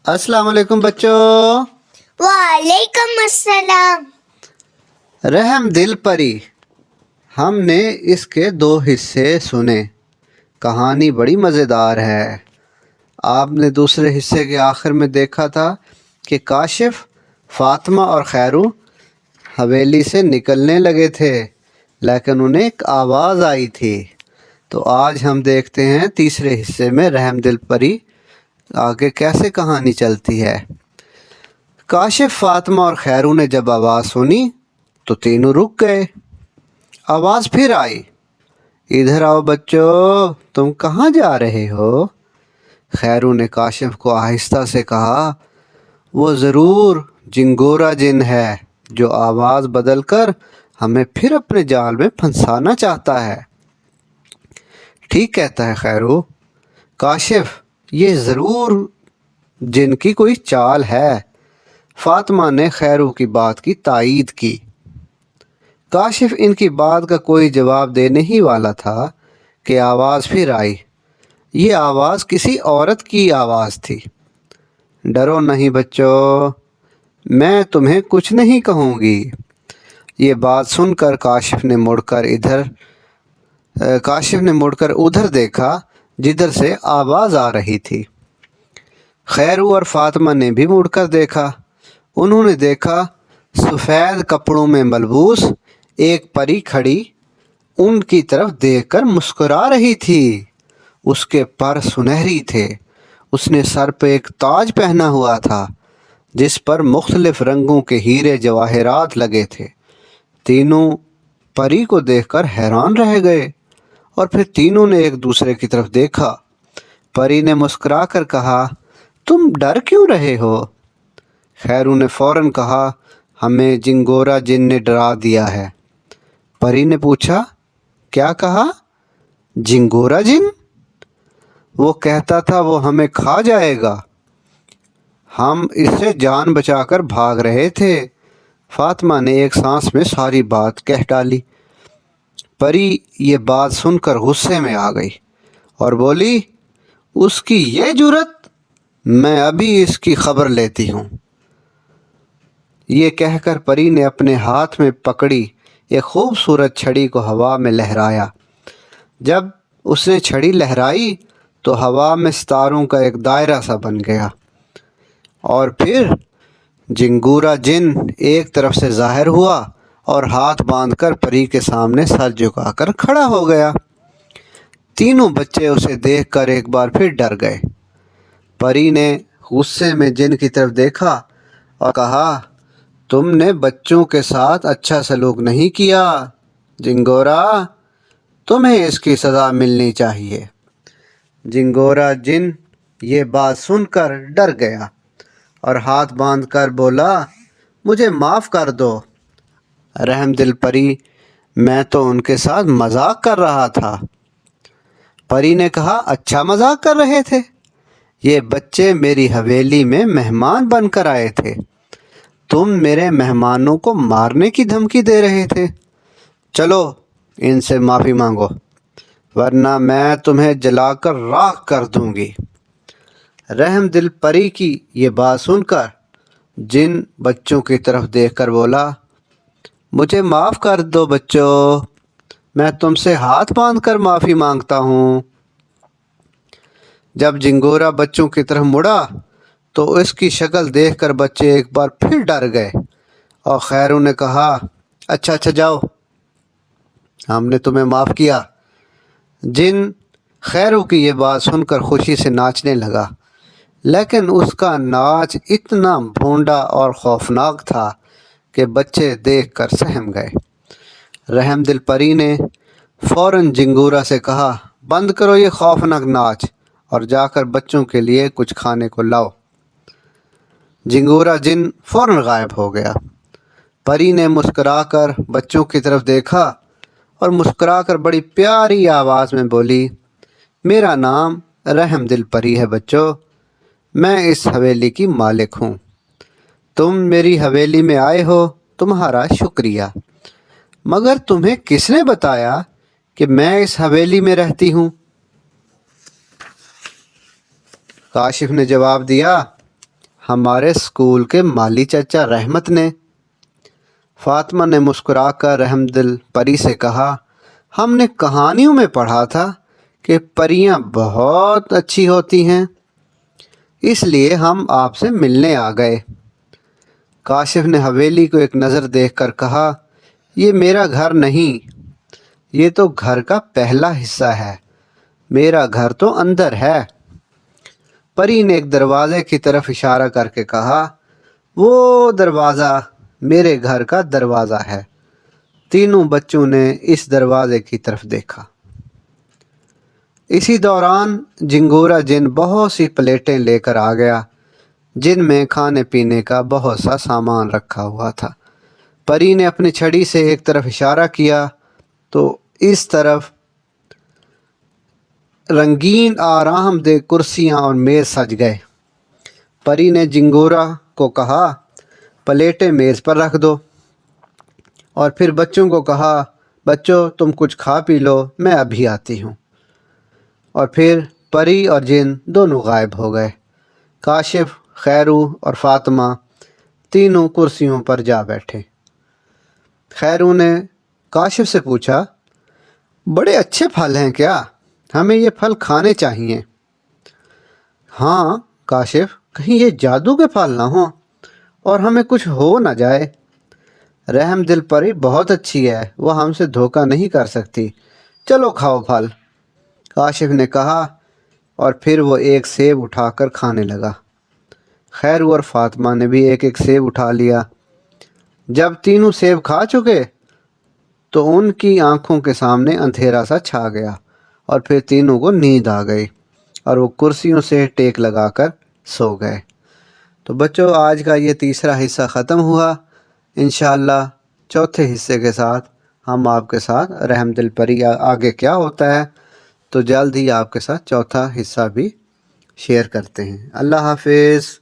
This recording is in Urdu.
السلام علیکم بچوں۔ وعلیکم السلام۔ رحم دل پری، ہم نے اس کے 2 حصے سنے۔ کہانی بڑی مزیدار ہے۔ آپ نے دوسرے حصے کے آخر میں دیکھا تھا کہ کاشف، فاطمہ اور خیرو حویلی سے نکلنے لگے تھے، لیکن انہیں ایک آواز آئی تھی۔ تو آج ہم دیکھتے ہیں تیسرے حصے میں رحم دل پری آگے کیسے کہانی چلتی ہے۔ کاشف، فاطمہ اور خیرو نے جب آواز سنی تو تینوں رک گئے۔ آواز پھر آئی، ادھر آؤ بچوں، تم کہاں جا رہے ہو؟ خیرو نے کاشف کو آہستہ سے کہا، وہ ضرور جنگورا جن ہے جو آواز بدل کر ہمیں پھر اپنے جال میں پھنسانا چاہتا ہے۔ ٹھیک کہتا ہے خیرو۔ کاشف، یہ ضرور جن کی کوئی چال ہے۔ فاطمہ نے خیرو کی بات کی تائید کی۔ کاشف ان کی بات کا کوئی جواب دینے ہی والا تھا کہ آواز پھر آئی۔ یہ آواز کسی عورت کی آواز تھی۔ ڈرو نہیں بچوں، میں تمہیں کچھ نہیں کہوں گی۔ یہ بات سن کر کاشف نے مڑ کر ادھر دیکھا جدھر سے آواز آ رہی تھی۔ خیرو اور فاطمہ نے بھی مڑ کر دیکھا۔ انہوں نے دیکھا سفید کپڑوں میں ملبوس ایک پری کھڑی ان کی طرف دیکھ کر مسکرا رہی تھی۔ اس کے پر سنہری تھے۔ اس نے سر پہ ایک تاج پہنا ہوا تھا جس پر مختلف رنگوں کے ہیرے جواہرات لگے تھے۔ تینوں پری کو دیکھ کر حیران رہ گئے اور پھر تینوں نے ایک دوسرے کی طرف دیکھا۔ پری نے مسکرا کر کہا، تم ڈر کیوں رہے ہو؟ خیرو نے فوراً کہا، ہمیں جنگورا جن نے ڈرا دیا ہے۔ پری نے پوچھا، کیا کہا؟ جنگورا جن؟ وہ کہتا تھا وہ ہمیں کھا جائے گا۔ ہم اس سے جان بچا کر بھاگ رہے تھے۔ فاطمہ نے ایک سانس میں ساری بات کہہ ڈالی۔ پری یہ بات سن کر غصے میں آ گئی اور بولی، اس کی یہ جرت، میں ابھی اس کی خبر لیتی ہوں۔ یہ کہہ کر پری نے اپنے ہاتھ میں پکڑی ایک خوبصورت چھڑی کو ہوا میں لہرایا۔ جب اس نے چھڑی لہرائی تو ہوا میں ستاروں کا ایک دائرہ سا بن گیا اور پھر جنگورا جن ایک طرف سے ظاہر ہوا اور ہاتھ باندھ کر پری کے سامنے سر جھکا کر کھڑا ہو گیا۔ تینوں بچے اسے دیکھ کر ایک بار پھر ڈر گئے۔ پری نے غصے میں جن کی طرف دیکھا اور کہا، تم نے بچوں کے ساتھ اچھا سلوک نہیں کیا جنگورا، تمہیں اس کی سزا ملنی چاہیے۔ جنگورا جن یہ بات سن کر ڈر گیا اور ہاتھ باندھ کر بولا، مجھے معاف کر دو رحم دل پری، میں تو ان کے ساتھ مذاق کر رہا تھا۔ پری نے کہا، اچھا مذاق کر رہے تھے؟ یہ بچے میری حویلی میں مہمان بن کر آئے تھے، تم میرے مہمانوں کو مارنے کی دھمکی دے رہے تھے۔ چلو ان سے معافی مانگو ورنہ میں تمہیں جلا کر راکھ کر دوں گی۔ رحم دل پری کی یہ بات سن کر جن بچوں کی طرف دیکھ کر بولا، مجھے معاف کر دو بچوں، میں تم سے ہاتھ باندھ کر معافی مانگتا ہوں۔ جب جنگورا بچوں کی طرف مڑا تو اس کی شکل دیکھ کر بچے ایک بار پھر ڈر گئے اور خیرو نے کہا، اچھا جاؤ، ہم نے تمہیں معاف کیا۔ جن خیرو کی یہ بات سن کر خوشی سے ناچنے لگا، لیکن اس کا ناچ اتنا بھونڈا اور خوفناک تھا کہ بچے دیکھ کر سہم گئے۔ رحم دل پری نے فوراً جنگورا سے کہا، بند کرو یہ خوفناک ناچ اور جا کر بچوں کے لیے کچھ کھانے کو لاؤ۔ جنگورا جن فوراً غائب ہو گیا۔ پری نے مسکرا کر بچوں کی طرف دیکھا اور مسکرا کر بڑی پیاری آواز میں بولی، میرا نام رحم دل پری ہے بچوں، میں اس حویلی کی مالک ہوں۔ تم میری حویلی میں آئے ہو، تمہارا شکریہ، مگر تمہیں کس نے بتایا کہ میں اس حویلی میں رہتی ہوں؟ کاشف نے جواب دیا، ہمارے اسکول کے مالی چچا رحمت نے۔ فاطمہ نے مسکرا کر رحم دل پری سے کہا، ہم نے کہانیوں میں پڑھا تھا کہ پریاں بہت اچھی ہوتی ہیں، اس لیے ہم آپ سے ملنے آ گئے۔ کاشف نے حویلی کو ایک نظر دیکھ کر کہا، یہ میرا گھر نہیں، یہ تو گھر کا پہلا حصہ ہے، میرا گھر تو اندر ہے۔ پری نے ایک دروازے کی طرف اشارہ کر کے کہا، وہ دروازہ میرے گھر کا دروازہ ہے۔ تینوں بچوں نے اس دروازے کی طرف دیکھا۔ اسی دوران جنگورا جن بہت سی پلیٹیں لے کر آ گیا جن میں کھانے پینے کا بہت سا سامان رکھا ہوا تھا۔ پری نے اپنی چھڑی سے ایک طرف اشارہ کیا تو اس طرف رنگین آرام دہ کرسیاں اور میز سج گئے۔ پری نے جنگورا کو کہا، پلیٹیں میز پر رکھ دو، اور پھر بچوں کو کہا، بچوں تم کچھ کھا پی لو، میں ابھی آتی ہوں۔ اور پھر پری اور جن دونوں غائب ہو گئے۔ کاشف، خیرو اور فاطمہ تینوں کرسیوں پر جا بیٹھے۔ خیرو نے کاشف سے پوچھا، بڑے اچھے پھل ہیں کیا؟ ہمیں یہ پھل کھانے چاہیے۔ ہاں کاشف، کہیں یہ جادو کے پھل نہ ہوں اور ہمیں کچھ ہو نہ جائے۔ رحم دل پری بہت اچھی ہے، وہ ہم سے دھوکہ نہیں کر سکتی، چلو کھاؤ پھل، کاشف نے کہا، اور پھر وہ ایک سیب اٹھا کر کھانے لگا۔ خیرو اور فاطمہ نے بھی ایک ایک سیب اٹھا لیا۔ جب تینوں سیب کھا چکے تو ان کی آنکھوں کے سامنے اندھیرا سا چھا گیا، اور پھر تینوں کو نیند آ گئی اور وہ کرسیوں سے ٹیک لگا کر سو گئے۔ تو بچوں، آج کا یہ تیسرا حصہ ختم ہوا۔ انشاءاللہ چوتھے حصے کے ساتھ ہم آپ کے ساتھ رحم دل پری آگے کیا ہوتا ہے تو جلد ہی آپ کے ساتھ چوتھا حصہ بھی شیئر کرتے ہیں۔ اللہ حافظ۔